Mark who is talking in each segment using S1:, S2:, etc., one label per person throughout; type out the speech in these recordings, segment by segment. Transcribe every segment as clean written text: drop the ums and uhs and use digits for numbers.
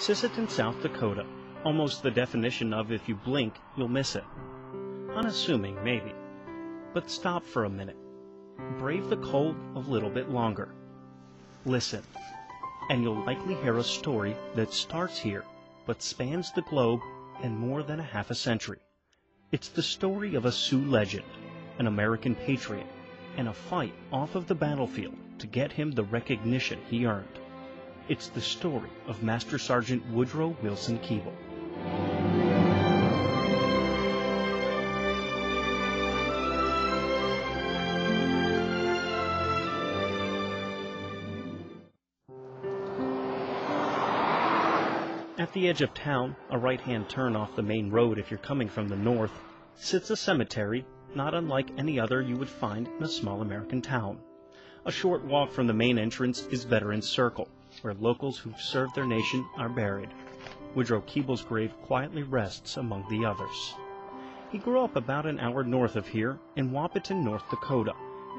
S1: Sisseton, South Dakota. Almost the definition of if you blink, you'll miss it. Unassuming, maybe. But stop for a minute. Brave the cold a little bit longer. Listen, and you'll likely hear a story that starts here, but spans the globe and more than a half a century. It's the story of a Sioux legend, an American patriot, and a fight off of the battlefield to get him the recognition he earned. It's the story of Master Sgt. Woodrow Wilson Keeble. At the edge of town, a right-hand turn off the main road if you're coming from the north, sits a cemetery not unlike any other you would find in a small American town. A short walk from the main entrance is Veterans Circle, where locals who've served their nation are buried. Woodrow Keeble's grave quietly rests among the others. He grew up about an hour north of here in Wahpeton, North Dakota.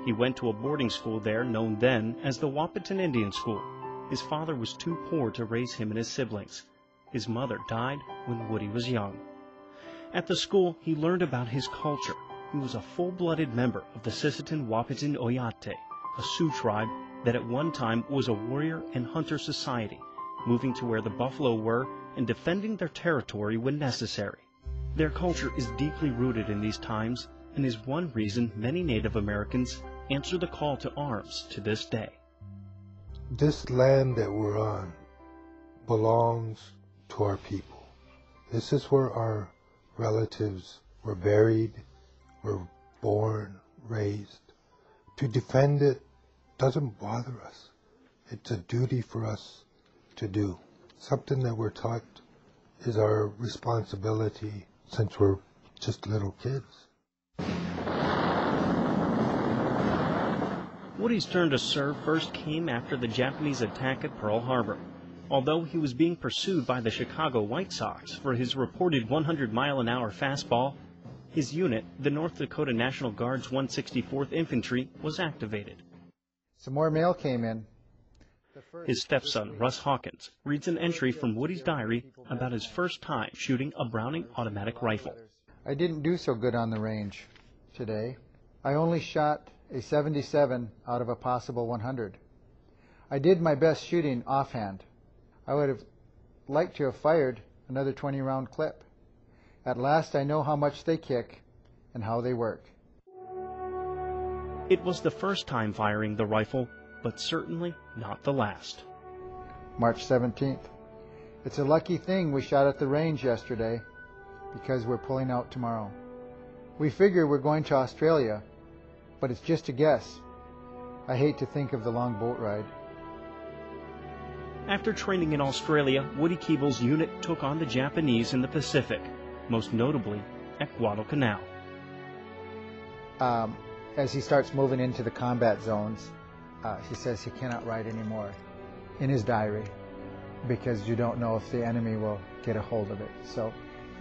S1: He went to a boarding school there known then as the Wahpeton Indian School. His father was too poor to raise him and his siblings. His mother died when Woody was young. At the school, he learned about his culture. He was a full-blooded member of the Sisseton Wahpeton Oyate, a Sioux tribe that at one time was a warrior and hunter society, moving to where the buffalo were and defending their territory when necessary. Their culture is deeply rooted in these times and is one reason many Native Americans answer the call to arms to this day.
S2: This land that we're on belongs to our people. This is where our relatives were buried, were born, raised. To defend it doesn't bother us. It's a duty for us to do. Something that we're taught is our responsibility since we're just little kids.
S1: Woody's turn to serve first came after the Japanese attack at Pearl Harbor. Although he was being pursued by the Chicago White Sox for his reported 100-mile-an-hour fastball, his unit, the North Dakota National Guard's 164th Infantry, was activated.
S3: Some more mail came in.
S1: His stepson, Russ Hawkins, reads an entry from Woody's diary about his first time shooting a Browning automatic rifle.
S3: I didn't do so good on the range today. I only shot a 77 out of a possible 100. I did my best shooting offhand. I would have liked to have fired another 20-round clip. At last I know how much they kick and how they work.
S1: It was the first time firing the rifle, but certainly not the last.
S3: March 17th. It's a lucky thing we shot at the range yesterday because we're pulling out tomorrow. We figure we're going to Australia, but it's just a guess. I hate to think of the long boat ride.
S1: After training in Australia, Woody Keeble's unit took on the Japanese in the Pacific, most notably at Guadalcanal.
S3: As he starts moving into the combat zones, he says he cannot write anymore in his diary because you don't know if the enemy will get a hold of it. So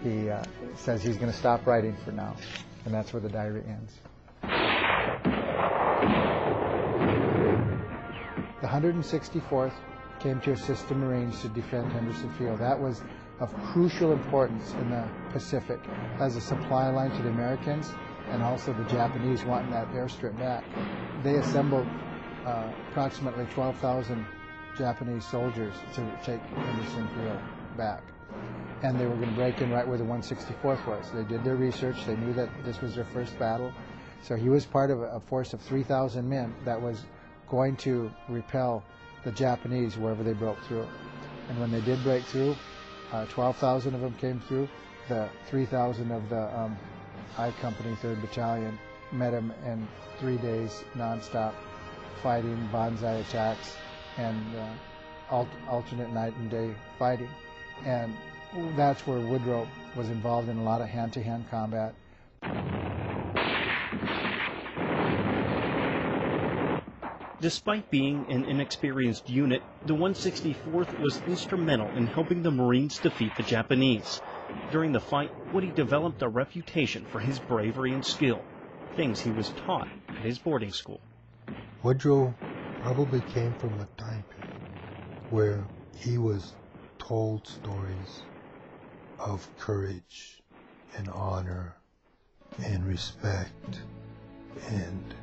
S3: he says he's going to stop writing for now, and that's where the diary ends. The 164th came to assist the Marines to defend Henderson Field. That was of crucial importance in the Pacific as a supply line to the Americans and also the Japanese wanting that airstrip back. They assembled approximately 12,000 Japanese soldiers to take Henderson Field back. And they were going to break in right where the 164th was. They did their research. They knew that this was their first battle. So he was part of a force of 3,000 men that was going to repel the Japanese wherever they broke through. And when they did break through, 12,000 of them came through. The 3,000 of the I Company, 3rd Battalion, met him in 3 days non-stop fighting, banzai attacks, and alternate night and day fighting. And that's where Woodrow was involved in a lot of hand-to-hand combat.
S1: Despite being an inexperienced unit, the 164th was instrumental in helping the Marines defeat the Japanese. During the fight, Woody developed a reputation for his bravery and skill, things he was taught at his boarding school.
S2: Woodrow probably came from a time period where he was told stories of courage and honor and respect and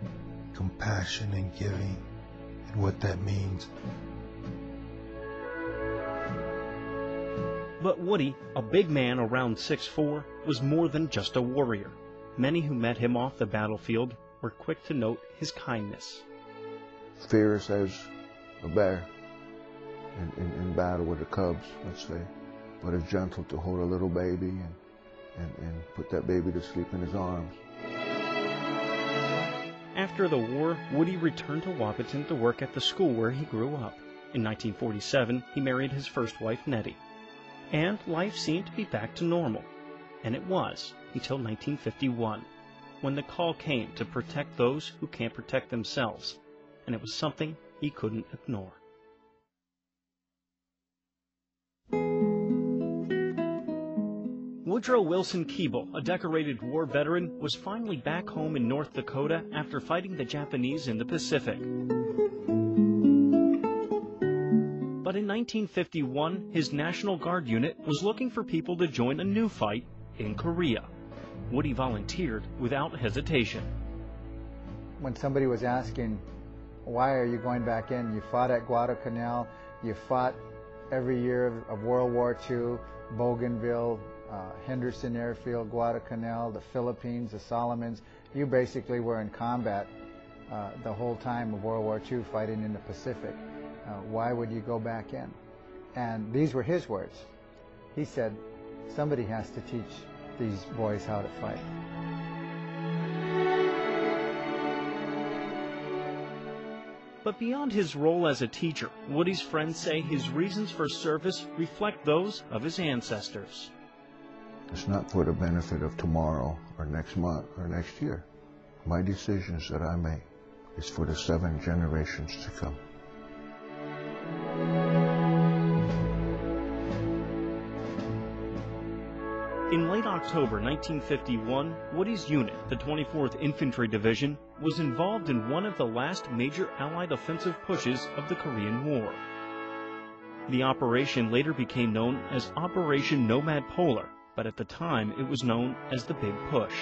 S2: compassion and giving and what that means.
S1: But Woody, a big man around 6'4", was more than just a warrior. Many who met him off the battlefield were quick to note his kindness.
S4: Fierce as a bear in battle with the cubs, let's say, but is gentle to hold a little baby and put that baby to sleep in his arms.
S1: After the war, Woody returned to Wahpeton to work at the school where he grew up. In 1947, he married his first wife, Nettie. And life seemed to be back to normal. And it was, until 1951, when the call came to protect those who can't protect themselves. And it was something he couldn't ignore. Woodrow Wilson Keeble, a decorated war veteran, was finally back home in North Dakota after fighting the Japanese in the Pacific. But in 1951, his National Guard unit was looking for people to join a new fight in Korea. Woody volunteered without hesitation.
S3: When somebody was asking, why are you going back in? You fought at Guadalcanal, you fought every year of World War II, Bougainville, Henderson Airfield, Guadalcanal, the Philippines, the Solomons. You basically were in combat the whole time of World War II fighting in the Pacific. Why would you go back in? And these were his words. He said, somebody has to teach these boys how to fight.
S1: But beyond his role as a teacher, Woody's friends say his reasons for service reflect those of his ancestors.
S4: It's not for the benefit of tomorrow or next month or next year. My decisions that I make is for the 7 generations to come.
S1: In late October 1951, Woody's unit, the 24th Infantry Division, was involved in one of the last major Allied offensive pushes of the Korean War. The operation later became known as Operation Nomad Polar, but at the time it was known as the Big Push.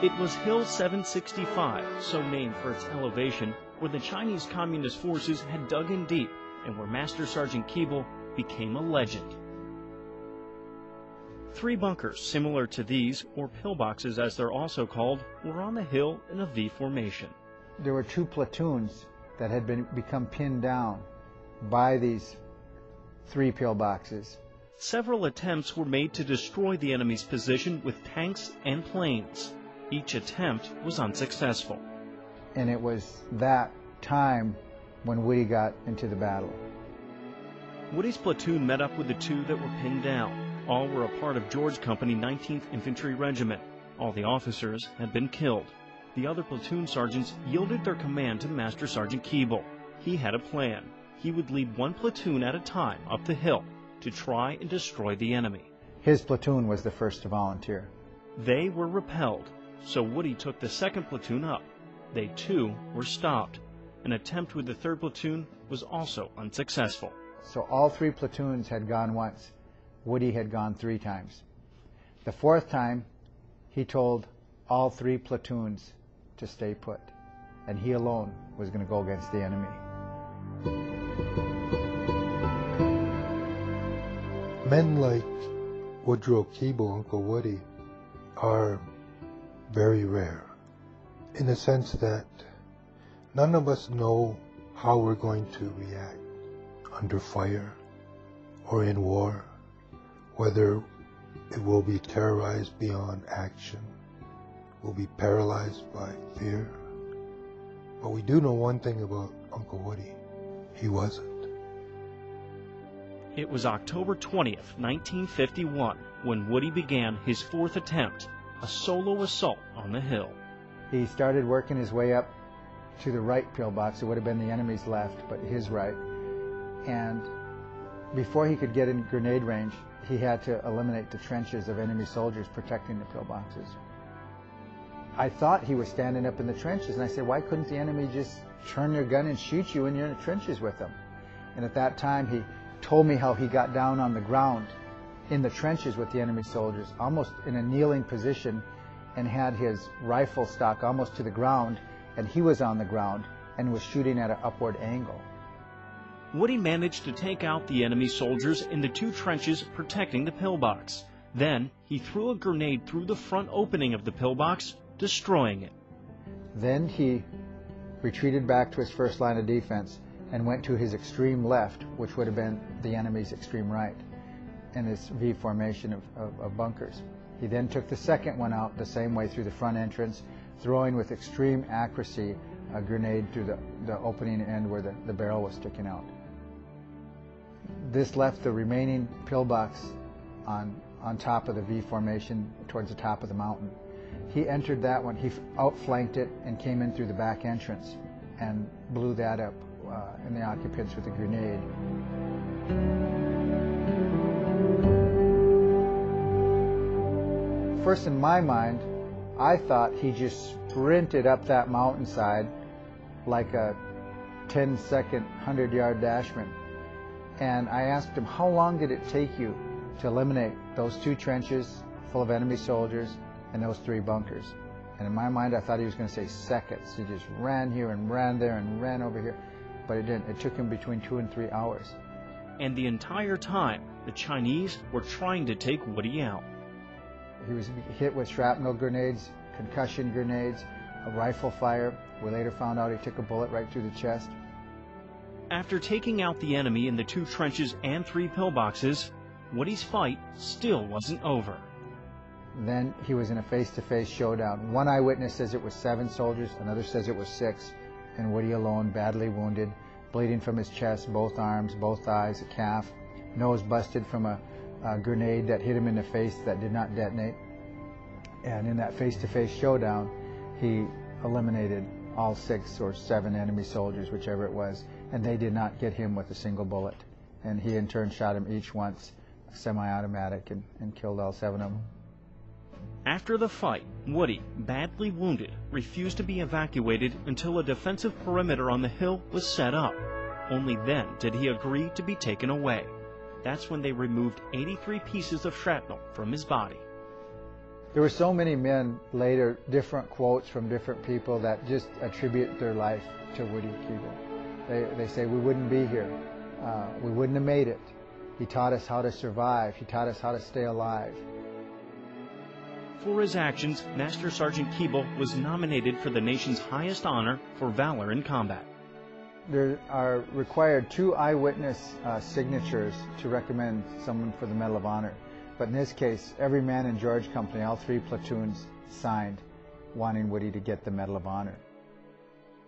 S1: It was Hill 765, so named for its elevation, where the Chinese Communist forces had dug in deep and where Master Sgt. Keeble became a legend. 3 bunkers similar to these, or pillboxes as they're also called, were on the hill in a V formation.
S3: There were 2 platoons that had become pinned down by these 3 pillboxes.
S1: Several attempts were made to destroy the enemy's position with tanks and planes. Each attempt was unsuccessful.
S3: And it was that time when Woody got into the battle.
S1: Woody's platoon met up with the 2 that were pinned down. All were a part of George Company 19th Infantry Regiment. All the officers had been killed. The other platoon sergeants yielded their command to Master Sgt. Keeble. He had a plan. He would lead 1 platoon at a time up the hill to try and destroy the enemy.
S3: His platoon was the first to volunteer.
S1: They were repelled, so Woody took the 2nd platoon up. They too were stopped. An attempt with the 3rd platoon was also unsuccessful.
S3: So all 3 platoons had gone once. Woody had gone 3 times. The 4th time, he told all 3 platoons to stay put, and he alone was going to go against the enemy.
S2: Men like Woodrow Keeble, Uncle Woody, are very rare, in the sense that none of us know how we're going to react under fire or in war, whether it will be terrorized beyond action, will be paralyzed by fear. But we do know one thing about Uncle Woody. He wasn't.
S1: It was October 20th, 1951, when Woody began his 4th attempt, a solo assault on the hill.
S3: He started working his way up to the right pillbox. It would have been the enemy's left, but his right. And before he could get in grenade range, he had to eliminate the trenches of enemy soldiers protecting the pillboxes. I thought he was standing up in the trenches, and I said, why couldn't the enemy just turn their gun and shoot you when you're in the trenches with them? And at that time, he told me how he got down on the ground in the trenches with the enemy soldiers, almost in a kneeling position, and had his rifle stock almost to the ground, and he was on the ground and was shooting at an upward angle.
S1: Woody managed to take out the enemy soldiers in the 2 trenches protecting the pillbox. Then he threw a grenade through the front opening of the pillbox, destroying it.
S3: Then he retreated back to his first line of defense and went to his extreme left, which would have been the enemy's extreme right, in this V formation of bunkers. He then took the second one out the same way through the front entrance, throwing with extreme accuracy a grenade through the opening end where the barrel was sticking out. This left the remaining pillbox on top of the V formation towards the top of the mountain. He entered that one, he outflanked it and came in through the back entrance and blew that up in the occupants with a grenade. First in my mind, I thought he just sprinted up that mountainside like a 10-second, 100-yard dashman. And I asked him, how long did it take you to eliminate those 2 trenches full of enemy soldiers and those 3 bunkers? And in my mind, I thought he was going to say seconds. He just ran here and ran there and ran over here. But it didn't. It took him between 2 and 3 hours.
S1: And the entire time, the Chinese were trying to take Woody out.
S3: He was hit with shrapnel grenades, concussion grenades, a rifle fire. We later found out he took a bullet right through the chest.
S1: After taking out the enemy in the 2 trenches and 3 pillboxes, Woody's fight still wasn't over.
S3: Then he was in a face-to-face showdown. One eyewitness says it was 7 soldiers, another says it was 6, and Woody alone, badly wounded, bleeding from his chest, both arms, both thighs, a calf, nose busted from a grenade that hit him in the face that did not detonate. And in that face-to-face showdown, he eliminated all 6 or 7 enemy soldiers, whichever it was, and they did not get him with a single bullet. And he in turn shot them each once, semi-automatic, and killed all 7 of them.
S1: After the fight, Woody, badly wounded, refused to be evacuated until a defensive perimeter on the hill was set up. Only then did he agree to be taken away. That's when they removed 83 pieces of shrapnel from his body.
S3: There were so many men later, different quotes from different people that just attribute their life to Woody Keeble. They say, we wouldn't be here. We wouldn't have made it. He taught us how to survive. He taught us how to stay alive.
S1: For his actions, Master Sgt. Keeble was nominated for the nation's highest honor for valor in combat.
S3: There are required 2 eyewitness signatures to recommend someone for the Medal of Honor. But in this case, every man in George Company, all 3 platoons, signed wanting Woody to get the Medal of Honor.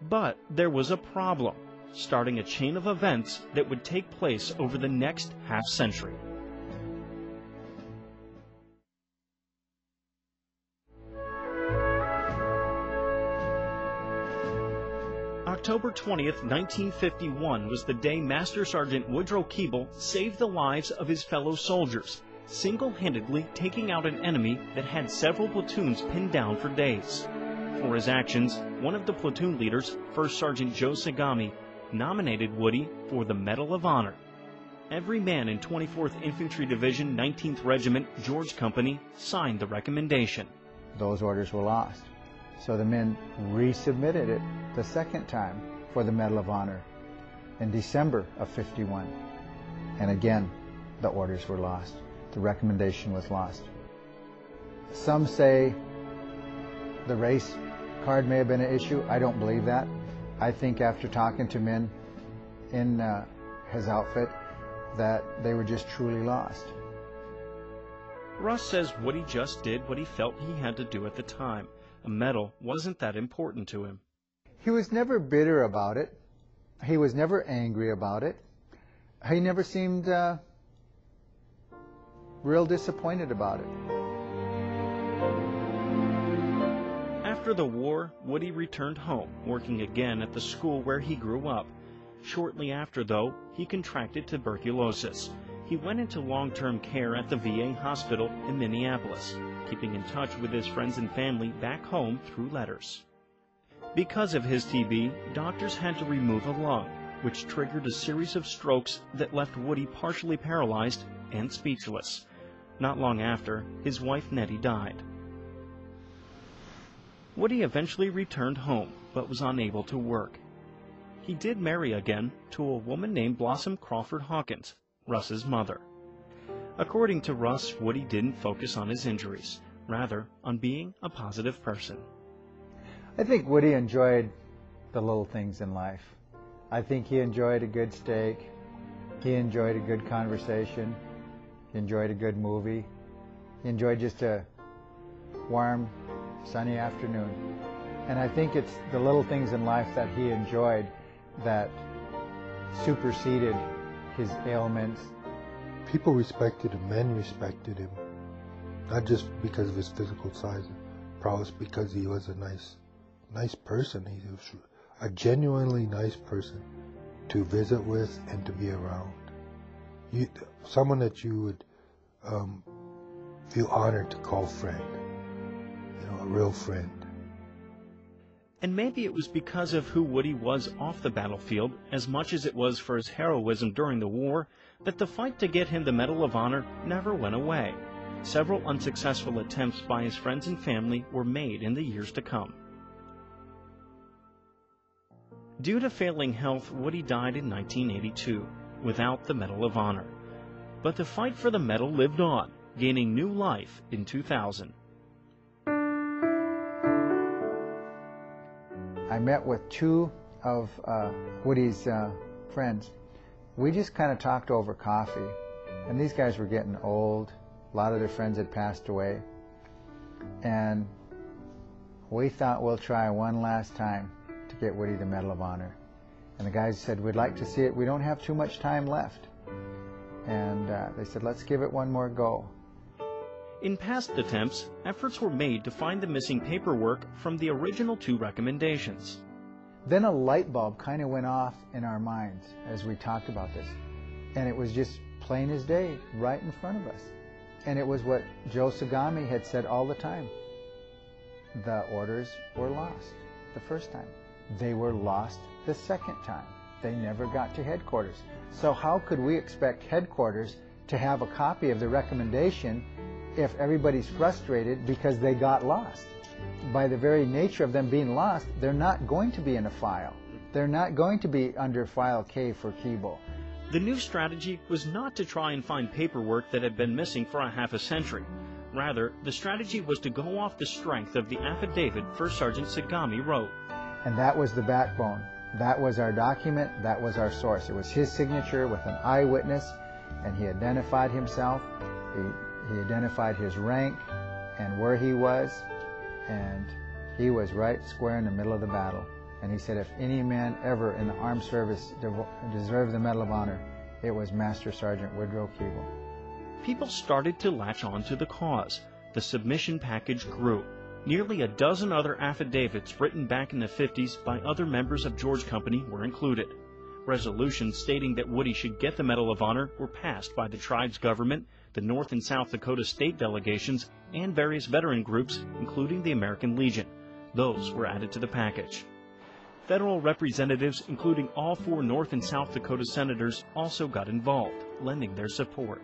S1: But there was a problem, starting a chain of events that would take place over the next half-century. October 20th, 1951 was the day Master Sgt. Woodrow Keeble saved the lives of his fellow soldiers, single-handedly taking out an enemy that had several platoons pinned down for days. For his actions, one of the platoon leaders, First Sergeant Joe Sagami, nominated Woody for the Medal of Honor. Every man in 24th Infantry Division, 19th Regiment, George Company, signed the recommendation.
S3: Those orders were lost. So the men resubmitted it the second time for the Medal of Honor in December of '51. And again, the orders were lost. The recommendation was lost. Some say the race card may have been an issue. I don't believe that. I think after talking to men in his outfit that they were just truly lost.
S1: Russ says Woody just did what he felt he had to do at the time. A medal wasn't that important to him.
S3: He was never bitter about it. He was never angry about it. He never seemed real disappointed about it.
S1: After the war, Woody returned home, working again at the school where he grew up. Shortly after, though, he contracted tuberculosis. He went into long-term care at the VA hospital in Minneapolis, keeping in touch with his friends and family back home through letters. Because of his TB, doctors had to remove a lung. which triggered a series of strokes that left Woody partially paralyzed and speechless. Not long after, his wife Nettie died. Woody eventually returned home, but was unable to work. He did marry again to a woman named Blossom Crawford Hawkins, Russ's mother. According to Russ, Woody didn't focus on his injuries, rather on being a positive person.
S3: I think Woody enjoyed the little things in life. I think he enjoyed a good steak. He enjoyed a good conversation. He enjoyed a good movie. He enjoyed just a warm, sunny afternoon. And I think it's the little things in life that he enjoyed that superseded his ailments.
S2: People respected him, men respected him, not just because of his physical size and prowess, because he was a nice person. He was a genuinely nice person to visit with and to be around. Someone that you would feel honored to call friend, a real friend.
S1: And maybe it was because of who Woody was off the battlefield, as much as it was for his heroism during the war, that the fight to get him the Medal of Honor never went away. Several unsuccessful attempts by his friends and family were made in the years to come. Due to failing health, Woody died in 1982, without the Medal of Honor. But the fight for the medal lived on, gaining new life in 2000.
S3: I met with two of Woody's friends. We just kind of talked over coffee, and these guys were getting old. A lot of their friends had passed away, and we thought we'll try one last time to get Woody the Medal of Honor. And the guys said, we'd like to see it. We don't have too much time left. And they said, let's give it one more go.
S1: In past attempts, efforts were made to find the missing paperwork from the original 2 recommendations.
S3: Then a light bulb kind of went off in our minds as we talked about this. And it was just plain as day, right in front of us. And it was what Joe Sagami had said all the time. The orders were lost the first time. They were lost the second time. They never got to headquarters. So how could we expect headquarters to have a copy of the recommendation if everybody's frustrated because they got lost? By the very nature of them being lost, they're not going to be in a file. They're not going to be under file K for Keeble.
S1: The new strategy was not to try and find paperwork that had been missing for a half a century. Rather, the strategy was to go off the strength of the affidavit First Sergeant Sagami wrote.
S3: And that was the backbone. That was our document. That was our source. It was his signature with an eyewitness, and he identified himself. He identified his rank and where he was, and he was right square in the middle of the battle. And he said if any man ever in the armed service deserved the Medal of Honor, it was Master Sgt. Woodrow Keeble.
S1: People started to latch on to the cause. The submission package grew. Nearly a dozen other affidavits written back in the 50s by other members of George Company were included. Resolutions stating that Woody should get the Medal of Honor were passed by the tribe's government, the North and South Dakota state delegations, and various veteran groups, including the American Legion. Those were added to the package. Federal representatives, including all 4 North and South Dakota senators, also got involved, lending their support.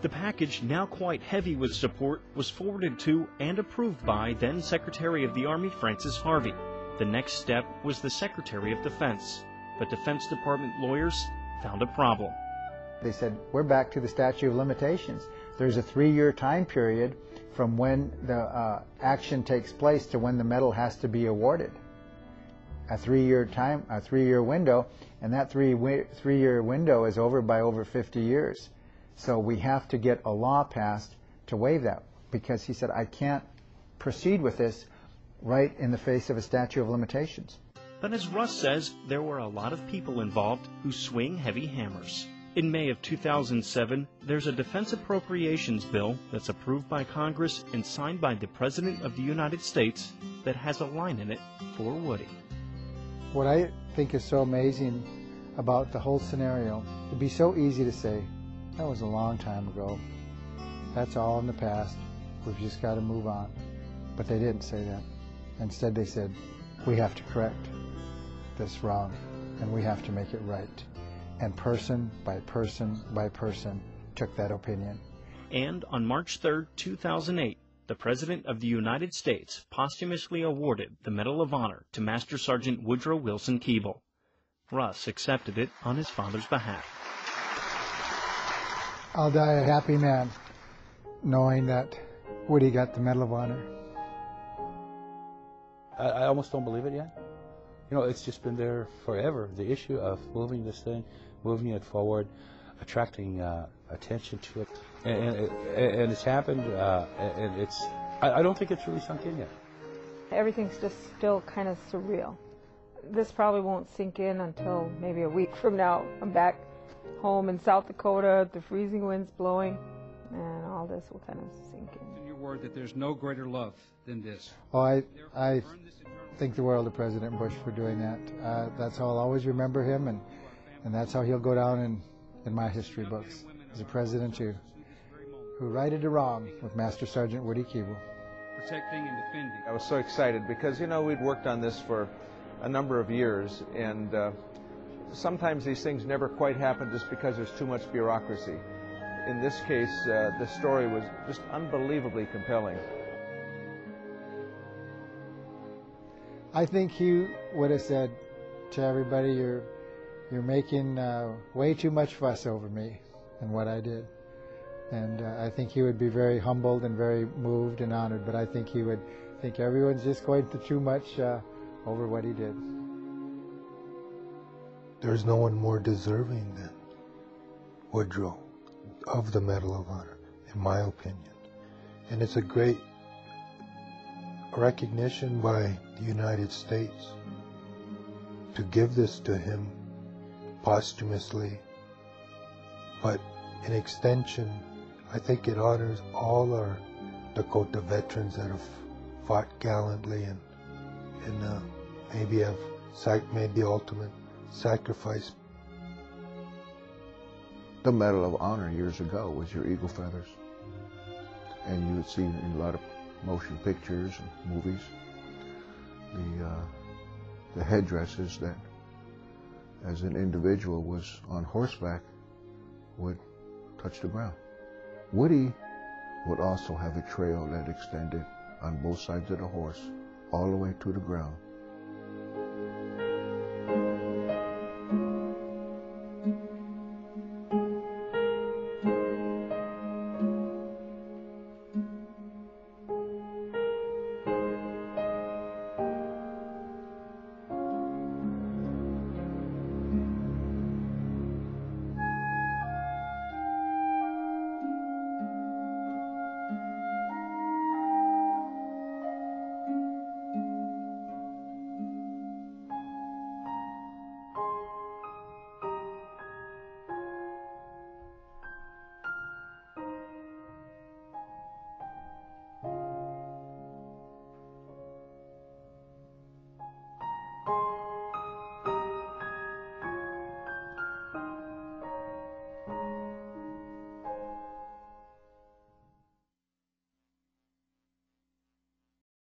S1: The package, now quite heavy with support, was forwarded to and approved by then Secretary of the Army Francis Harvey. The next step was the Secretary of Defense, but Defense Department lawyers found a problem.
S3: They said, we're back to the statute of limitations. There's a 3-year time period from when the action takes place to when the medal has to be awarded. A 3-year window, and that three-year window is over by over 50 years. So we have to get a law passed to waive that, because he said, I can't proceed with this right in the face of a statute of limitations.
S1: But as Russ says, there were a lot of people involved who swing heavy hammers. In May of 2007, there's a defense appropriations bill that's approved by Congress and signed by the President of the United States that has a line in it for Woody.
S3: What I think is so amazing about the whole scenario, it'd be so easy to say, that was a long time ago. That's all in the past. We've just got to move on. But they didn't say that. Instead they said, we have to correct this wrong. and we have to make it right. And person by person by person took that opinion.
S1: And on March 3, 2008, the President of the United States posthumously awarded the Medal of Honor to Master Sgt. Woodrow Wilson Keeble. Russ accepted it on his father's behalf.
S3: I'll die a happy man, knowing that Woody got the Medal of Honor.
S5: I almost don't believe it yet. You know, it's just been there forever. The issue of moving this thing, moving it forward, attracting attention to it, and it's happened. And it's. I don't think it's really sunk in yet.
S6: Everything's just still kind of surreal. This probably won't sink in until maybe a week from now. I'm back home in South Dakota, the freezing winds blowing, and all this will kind of sink in.
S7: In your word that there's no greater love than this.
S3: Oh, I think the world of President Bush for doing that. That's how I'll always remember him, and that's how he'll go down in my history books as a president who righted a wrong with Master Sgt. Woody Keeble.
S7: Protecting and defending.
S8: I was so excited because, you know, we'd worked on this for a number of years, and sometimes these things never quite happen just because there's too much bureaucracy. In this case, the story was just unbelievably compelling.
S3: I think he would have said to everybody, you're making way too much fuss over me and what I did. And I think he would be very humbled and very moved and honored, but I think he would think everyone's just going through too much over what he did.
S2: There's no one more deserving than Woodrow of the Medal of Honor, in my opinion. And it's a great recognition by the United States to give this to him posthumously. But in extension, I think it honors all our Dakota veterans that have fought gallantly and maybe have made the ultimate sacrifice.
S4: The Medal of Honor years ago was your eagle feathers. And you would see in a lot of motion pictures and movies the headdresses that, as an individual was on horseback, would touch the ground. Woody would also have a trail that extended on both sides of the horse all the way to the ground.